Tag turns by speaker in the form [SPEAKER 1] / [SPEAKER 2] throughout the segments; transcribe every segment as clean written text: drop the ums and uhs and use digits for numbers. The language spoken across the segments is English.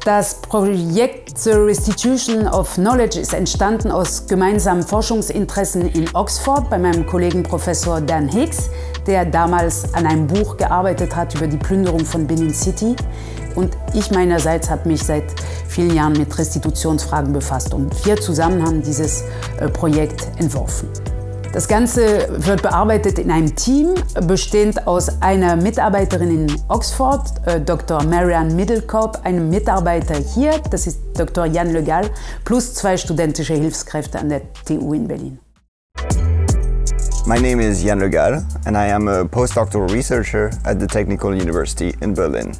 [SPEAKER 1] Das Projekt The Restitution of Knowledge ist entstanden aus gemeinsamen Forschungsinteressen in Oxford bei meinem Kollegen Professor Dan Hicks, der damals an einem Buch gearbeitet hat über die Plünderung von Benin City. Und ich meinerseits habe mich seit vielen Jahren mit Restitutionsfragen befasst und wir zusammen haben dieses Projekt entworfen. Das Ganze wird bearbeitet in einem Team, bestehend aus einer Mitarbeiterin in Oxford, Dr. Marianne Middlecope, einem Mitarbeiter hier, das ist Dr. Yann Le Gall, plus 2 studentische Hilfskräfte an der TU in Berlin.
[SPEAKER 2] My name is Yann Le Gall and I am a postdoctoral researcher at the Technical University in Berlin.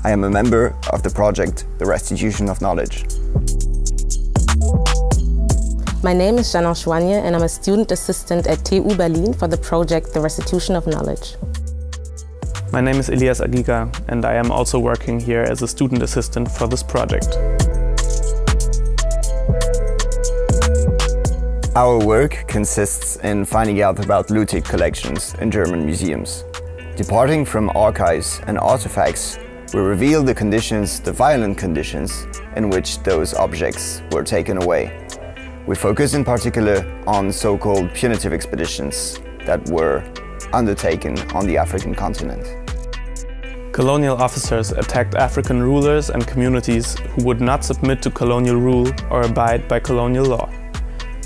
[SPEAKER 2] I am a member of the project The Restitution of Knowledge.
[SPEAKER 3] My name is Janon Chouanier and I'm a student assistant at TU Berlin for the project The Restitution of Knowledge.
[SPEAKER 4] My name is Elias Agiga and I am also working here as a student assistant for this project.
[SPEAKER 2] Our work consists in finding out about looted collections in German museums. Departing from archives and artifacts, we reveal the conditions, the violent conditions, in which those objects were taken away. We focus in particular on so-called punitive expeditions that were undertaken on the African continent.
[SPEAKER 4] Colonial officers attacked African rulers and communities who would not submit to colonial rule or abide by colonial law.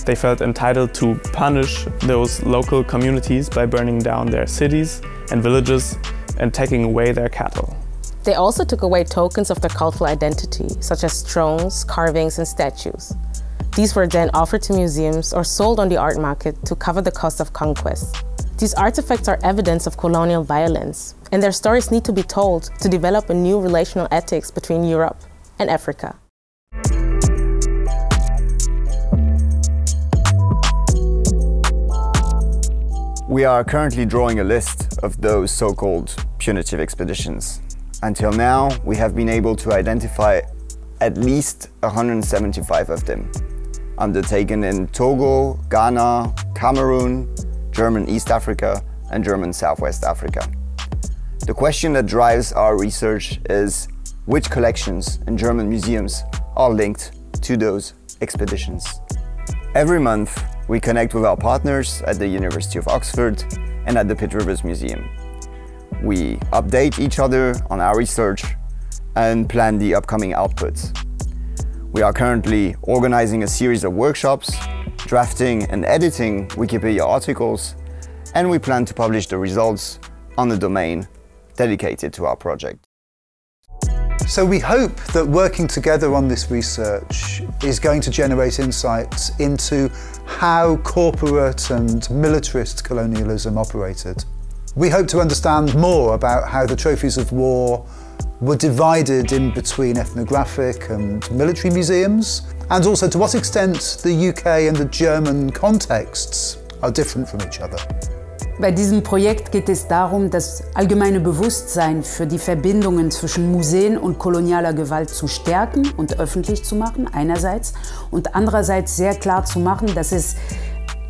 [SPEAKER 4] They felt entitled to punish those local communities by burning down their cities and villages and taking away their cattle.
[SPEAKER 3] They also took away tokens of their cultural identity, such as thrones, carvings, and statues. These were then offered to museums or sold on the art market to cover the cost of conquest. These artifacts are evidence of colonial violence, and their stories need to be told to develop a new relational ethics between Europe and Africa.
[SPEAKER 2] We are currently drawing a list of those so-called punitive expeditions. Until now, we have been able to identify at least 175 of them, undertaken in Togo, Ghana, Cameroon, German East Africa, and German Southwest Africa. The question that drives our research is which collections in German museums are linked to those expeditions. Every month, we connect with our partners at the University of Oxford and at the Pitt Rivers Museum. We update each other on our research and plan the upcoming outputs. We are currently organizing a series of workshops, drafting and editing Wikipedia articles, and we plan to publish the results on the domain dedicated to our project.
[SPEAKER 5] So we hope that working together on this research is going to generate insights into how corporate and militarist colonialism operated. We hope to understand more about how the trophies of war were divided in between ethnographic and military museums, and also to what extent the UK and the German contexts are different from each other.
[SPEAKER 1] Bei diesem Projekt geht es darum, das allgemeine Bewusstsein für die Verbindungen zwischen Museen und kolonialer Gewalt zu stärken und öffentlich zu machen, einerseits, und andererseits sehr klar zu machen, dass es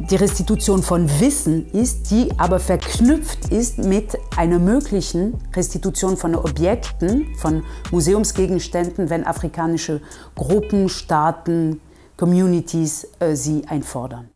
[SPEAKER 1] die Restitution von Wissen ist, die aber verknüpft ist mit einer möglichen Restitution von Objekten, von Museumsgegenständen, wenn afrikanische Gruppen, Staaten, Communities sie einfordern.